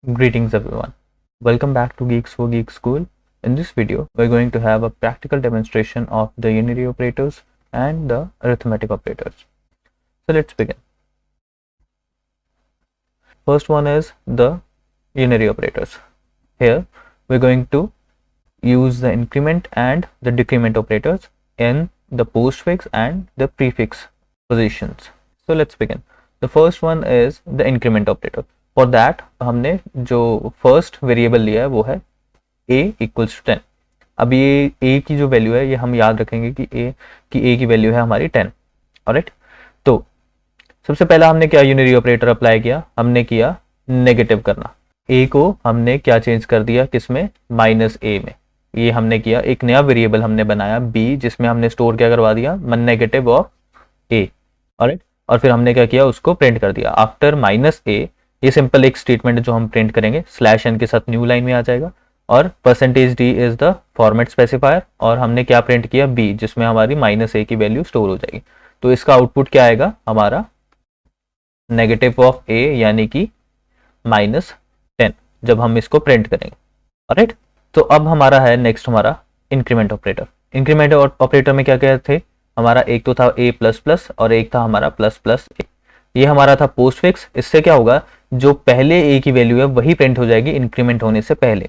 Greetings everyone. Welcome back to Geeks for Geek School. In this video, we're going to have a practical demonstration of the unary operators and the arithmetic operators. So let's begin. First one is the unary operators. Here, we're going to use the increment and the decrement operators in the postfix and the prefix positions. So let's begin. The first one is the increment operator. For that हमने जो first variable लिया है वो है a equals to 10. अब ये a की जो वैल्यू है ये हम याद रखेंगे कि a की वैल्यू है हमारी 10. ऑलराइट, तो सबसे पहला हमने क्या यूनिरी ऑपरेटर अप्लाई किया, हमने किया नेगेटिव करना. a को हमने क्या चेंज कर दिया, किसमें, माइनस a में. ये हमने किया, एक नया वेरिएबल हमने बनाया b जिसमें हमने स्टोर क्या करवा दिया, नेगेटिव ऑफ a. ऑलराइट, और फिर हमने क्या किया, उसको प्रिंट कर दिया आफ्टर माइनस a. ये सिंपल एक स्टेटमेंट जो हम प्रिंट करेंगे, स्लैश एन के साथ न्यू लाइन में आ जाएगा और percentage D is the format specifier. और हमने क्या प्रिंट किया, बी, जिसमें हमारी माइनस ए की वैल्यू स्टोर हो जाएगी. तो इसका आउटपुट क्या आएगा हमारा, नेगेटिव ऑफ ए यानी कि -10 जब हम इसको प्रिंट करेंगे. ऑलराइट, तो अब हमारा है नेक्स्ट हमारा इंक्रीमेंट ऑपरेटर. इंक्रीमेंट ऑपरेटर में क्या क्या थे हमारा, एक तो था a प्लस प्लस और एक था हमारा प्लस प्लस ए. ये हमारा था पोस्ट फिक्स. इससे क्या होगा, जो पहले a की वैल्यू है वही प्रिंट हो जाएगी इंक्रीमेंट होने से पहले.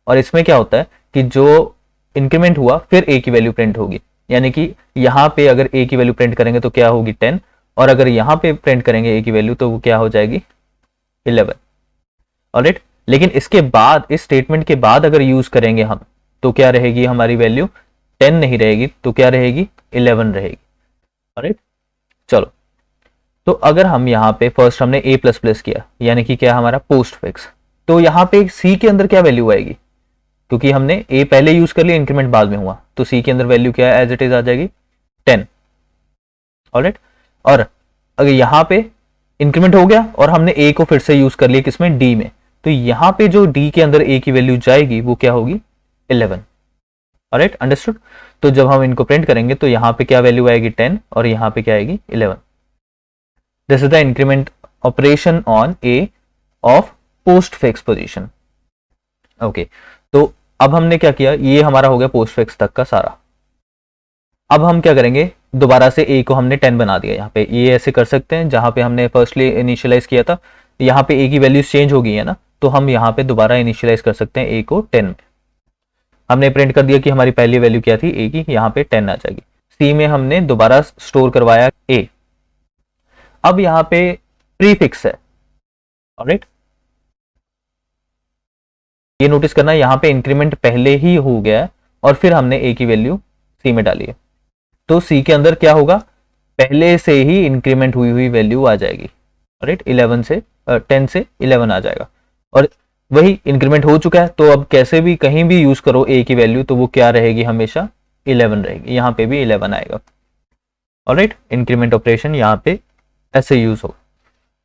और इसमें क्या होता है कि जो इंक्रीमेंट हुआ फिर a की वैल्यू प्रिंट होगी. यानी कि यहाँ पे अगर a की वैल्यू प्रिंट करेंगे तो क्या होगी 10, और अगर यहाँ पे प्रिंट करेंगे a की वैल्यू तो वो क्या हो जाएगी 11. ऑलराइट, लेकिन इसके बाद, इस स्टेटमेंट के बाद अगर यूज करेंगे हम तो क्या रहेगी हमारी वैल्यू, 10 नहीं रहेगी तो क्या रहेगी, 11 रहेगी. ऑलराइट, चलो, तो अगर हम यहाँ पे फर्स्ट हमने a प्लस प्लस किया यानी कि क्या हमारा पोस्ट फिक्स, तो यहाँ पे c के अंदर क्या वैल्यू आएगी, क्योंकि हमने a पहले यूज कर लिया, इंक्रीमेंट बाद में हुआ, तो c के अंदर वैल्यू क्या है, एज इट इज आ जाएगी 10. ऑलराइट, और अगर यहाँ पे इंक्रीमेंट हो गया और हमने a को फिर से यूज कर लिया किसमें, d में, तो यहाँ पे जो d के अंदर a की वैल्यू जाएगी वो क्या होगी 11. Alright, understood. तो जब हम इनको प्रिंट करेंगे तो यहाँ पे क्या वैल्यू आएगी 10 और यहाँ पे क्या आएगी 11. This is the increment operation on A of postfix position. Okay, तो अब हमने क्या किया, ये हमारा हो गया postfix तक का सारा. अब हम क्या करेंगे, दोबारा से A को हमने 10 बना दिया. यहाँ पे ये ऐसे कर सकते हैं, जहां पे हमने फर्स्टली इनिशियलाइज किया था यहाँ पे A की वैल्यूज चेंज हो गई है ना, तो हम यहाँ पे दोबारा इनिशियलाइज कर सकते हैं A को 10 में. हमने प्रिंट कर दिया कि हमारी पहली वैल्यू क्या थी A की, यहाँ पे 10 आ जाएगी. C में हमने दोबारा स्टोर करवाया A. अब यहाँ पे प्रीफिक्स है. ऑलराइट, ये नोटिस करना, यहाँ पे इंक्रीमेंट पहले ही हो गया है और फिर हमने a की वैल्यू c में डाली है, तो c के अंदर क्या होगा, पहले से ही इंक्रीमेंट हुई हुई वैल्यू आ जाएगी. ऑलराइट, 10 से 11 आ जाएगा और वही इंक्रीमेंट हो चुका है. तो अब कैसे भी कहीं भी यूज करो a की वैल्यू तो वो क्या रहेगी, हमेशा 11 रहेगी. यहाँ पे भी 11 आएगा. ऑलराइट, इंक्रीमेंट ऑपरेशन यहाँ पे ऐसे यूज हो.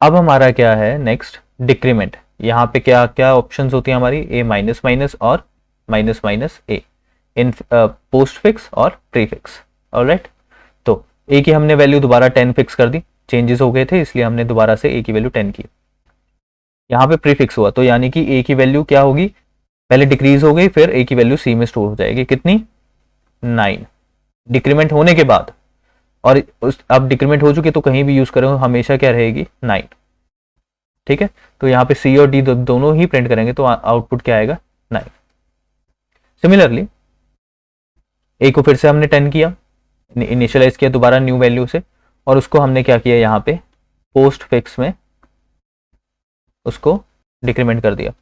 अब हमारा क्या है नेक्स्ट, डिक्रीमेंट. यहाँ पे क्या क्या ऑप्शंस होती है हमारी, a माइनस माइनस और minus minus a in post fix और प्रीफिक्स. ऑलराइट, तो a की हमने वैल्यू दोबारा 10 फिक्स कर दी, चेंजेस हो गए थे इसलिए हमने दोबारा से a की वैल्यू 10 की. यहाँ पे प्रीफिक्स हुआ तो यानी कि a की वैल्यू क्या होगी, पहले डिक्रीज हो गई, फिर a की वैल्यू c में स्टोर हो जाएगी, कितनी, 9, डिक्रीमेंट होने के बाद. और अब डिक्रीमेंट हो चुकी तो कहीं भी यूज करो हमेशा क्या रहेगी 9. ठीक है, तो यहाँ पे C और D दोनों ही प्रिंट करेंगे तो आउटपुट क्या आएगा 9. सिमिलरली A को फिर से हमने 10 किया, इनिशियलाइज किया दोबारा न्यू वैल्यू से, और उसको हमने क्या किया, यहाँ पे पोस्ट फिक्स में उसको डिक्रीमेंट कर दिया.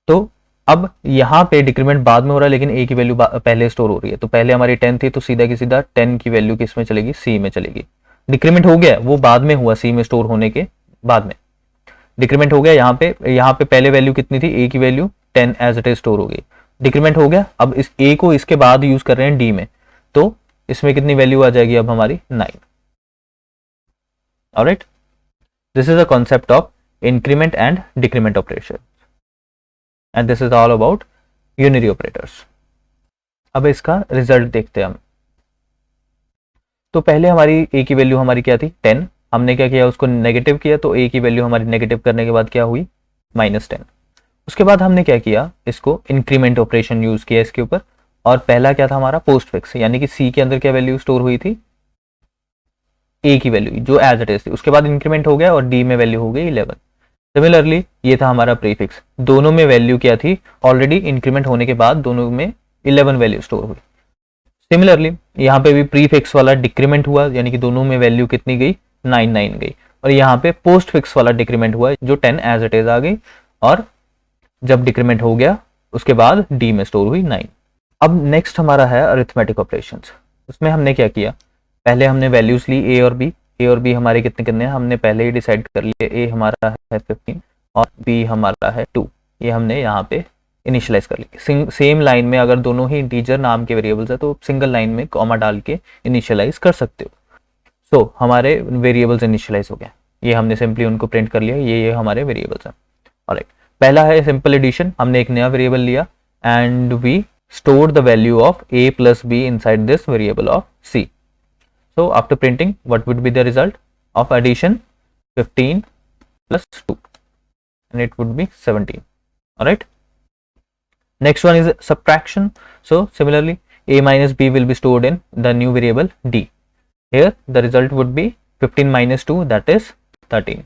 तो अब यहाँ पे डिक्रीमेंट बाद में हो रहा है लेकिन a की वैल्यू पहले स्टोर हो रही है. तो पहले हमारी 10 थी तो सीधा की सीधा 10 की वैल्यू किस में चलेगी, c में चलेगी. डिक्रीमेंट हो गया, वो बाद में हुआ, c में स्टोर होने के बाद में डिक्रीमेंट हो गया. यहाँ पे पहले वैल्यू कितनी थी, a की value 10 as it is store हो गई. डिक्रीमेंट हो गया, अब इस a को इसके बाद यूज कर रहे हैं d में, तो इसमें कितनी वैल्यू आ जाएगी अब हमारी 9. Alright, this is a concept of increment and decrement operation. And this is all about unary operators. अब इसका रिजल्ट देखते हैं हम. तो पहले हमारी a की वैल्यू हमारी क्या थी 10, हमने क्या किया, उसको नेगेटिव किया, तो a की वैल्यू हमारी नेगेटिव करने के बाद क्या हुई -10। उसके बाद हमने क्या किया, इसको इंक्रीमेंट ऑपरेशन यूज किया इसके ऊपर, और पहला क्या था हमारा पोस्ट फिक्स, यानी कि सी के अंदर क्या वैल्यू स्टोर हुई थी, ए की वैल्यू जो एज इट इज थी, उसके बाद इंक्रीमेंट हो गया और डी में वैल्यू हो गई 11। सिमिलरली ये था हमारा प्रीफिक्स, दोनों में वैल्यू क्या थी, ऑलरेडी इंक्रीमेंट होने के बाद दोनों में 11 वैल्यू स्टोर हुई। सिमिलरली यहाँ पे भी प्रीफिक्स वाला डिक्रीमेंट हुआ, यानी कि दोनों में वैल्यू कितनी गई, 9 गई, और यहाँ पे पोस्ट फिक्स वाला डिक्रीमेंट हुआ जो 10 एज इट इज आ गई, और जब डिक्रीमेंट हो गया उसके बाद डी में स्टोर हुई 9। अब नेक्स्ट हमारा है अरिथमेटिक ऑपरेशंस। उसमें हमने क्या किया, पहले हमने वैल्यूज ली ए और बी, ए और बी हमारे कितने कितने हैं हमने पहले ही डिसाइड कर लिए, ए हमारा है 15 और बी हमारा है 2, ये हमने यहाँ पे इनिशियलाइज कर ली। सेम लाइन में अगर दोनों ही इंटीजर नाम के वेरिएबल्स है तो सिंगल लाइन में कॉमा डाल के इनिशियलाइज कर सकते हो। सो हमारे वेरिएबल्स इनिशियलाइज हो गए, ये हमने सिंपली उनको प्रिंट कर लिया, ये हमारे वेरिएबल्स हैं। ऑलराइट, पहला है सिंपल एडिशन, हमने एक नया वेरिएबल लिया and we stored the value of a plus b inside this variable of c. So after printing, what would be the result of addition? 15 plus 2 and it would be 17. Alright. Next one is subtraction. So similarly, a minus b will be stored in the new variable d. Here the result would be 15 minus 2, that is 13.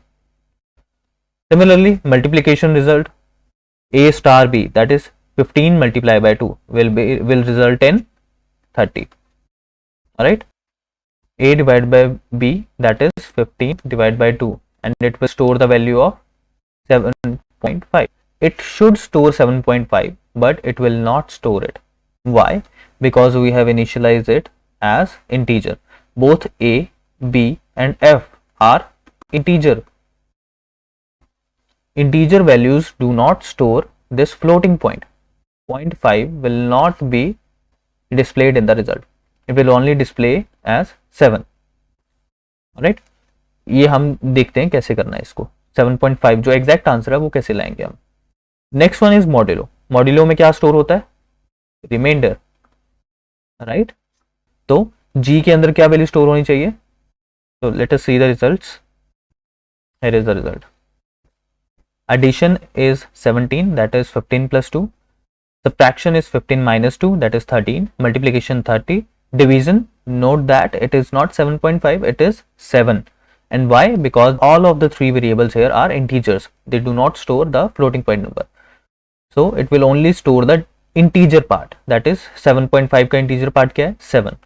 Similarly, multiplication result, a star b, that is 15 multiplied by 2 will result in 30. All right, a divided by b, that is 15 divided by 2, and it will store the value of 7.5. It should store 7.5, but it will not store it. Why? Because we have initialized it as integer. Both a, b and f are integer. Integer values do not store this floating point. 0.5 will not be displayed in the result. It will only display as 7. Alright, ये हम देखते हैं कैसे करना है इसको। 7.5 जो exact answer है वो कैसे लाएंगे हम। Next one is modulo. Modulo में क्या स्टोर होता है, रिमाइंडर, राइट। तो जी के अंदर क्या वैल्यू स्टोर होनी चाहिए, तो let us see the results. Here is the result. Addition is 17, that is 15 plus 2. Subtraction is 15 minus 2, that is 13. Multiplication 30. Division, note that it is not 7.5, it is 7. And why? Because all of the three variables here are integers. They do not store the floating point number. So it will only store the integer part. That is 7.5 का integer part क्या है, 7.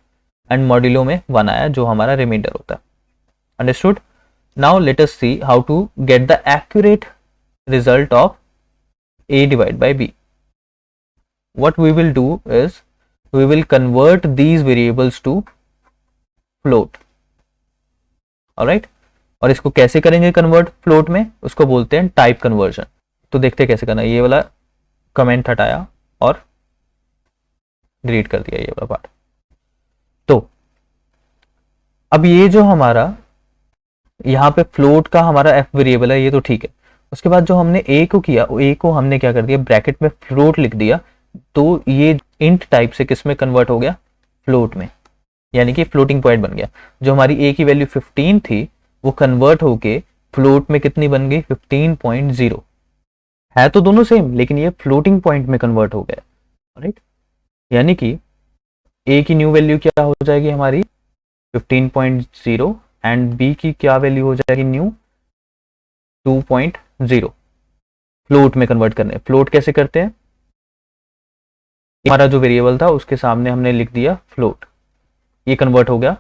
And modulo में 1 आया जो हमारा remainder होता है. Understood? Now let us see how to get the accurate result of a divided by b. What we will do is we will convert these variables to float. Alright, और इसको कैसे करेंगे कन्वर्ट फ्लोट में, उसको बोलते हैं type conversion. तो देखते हैं कैसे करना है। ये वाला कमेंट हटाया और डिलीट कर दिया ये वाला पार्ट। तो अब ये जो हमारा यहाँ पे फ्लोट का हमारा एफ वेरिएबल है ये तो ठीक है। उसके बाद जो हमने ए को किया, ए को हमने क्या कर दिया, ब्रैकेट में फ्लोट लिख दिया, तो ये इंट टाइप से किस में कन्वर्ट हो गया, फ्लोट में, यानी कि फ्लोटिंग पॉइंट बन गया। जो हमारी ए की वैल्यू 15 थी वो कन्वर्ट होके फ्लोट में कितनी बन गई, 15.0। है तो दोनों सेम लेकिन ये फ्लोटिंग पॉइंट में कन्वर्ट हो गया, राइट। यानी कि ए की न्यू वैल्यू क्या हो जाएगी हमारी 15.0 एंड बी की क्या वैल्यू हो जाएगी न्यू 2.0। फ्लोट में कन्वर्ट करने, फ्लोट कैसे करते हैं, हमारा जो वेरिएबल था उसके सामने हमने लिख दिया फ्लोट, ये कन्वर्ट हो गया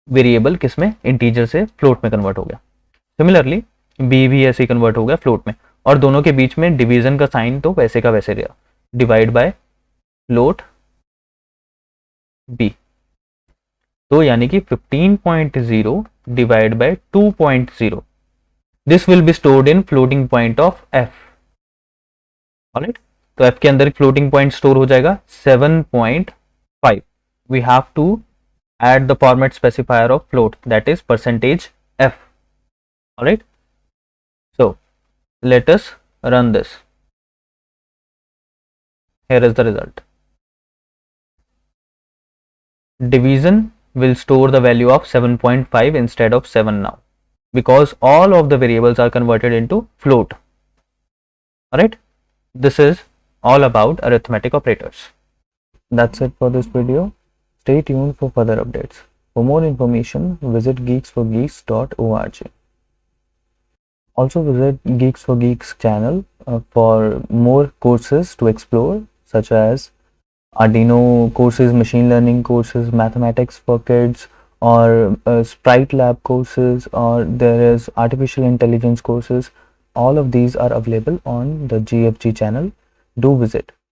वेरिएबल किसमें, इंटीजर से फ्लोट में कन्वर्ट हो गया। सिमिलरली बी भी ऐसे ही कन्वर्ट हो गया फ्लोट में, और दोनों के बीच में डिवीजन का साइन तो वैसे का वैसे रहा, डिवाइड बाय फ्लोट बी। तो यानी कि 15.0 divide by 2.0, this will be stored in floating point of F. Alright, तो एफ के अंदर फ्लोटिंग पॉइंट स्टोर हो जाएगा 7.5। We have to add the format specifier of float, that is percentage f. All right, so let us run this. Here is the result. Division will store the value of 7.5 instead of 7 now, because all of the variables are converted into float. Alright, this is all about arithmetic operators. That's it for this video. Stay tuned for further updates. For more information, visit geeks4geeks.org. Also visit Geeks for Geeks channel for more courses to explore, such as Arduino courses, machine learning courses, mathematics for kids, or Sprite Lab courses, or there is artificial intelligence courses. All of these are available on the GFG channel. Do visit.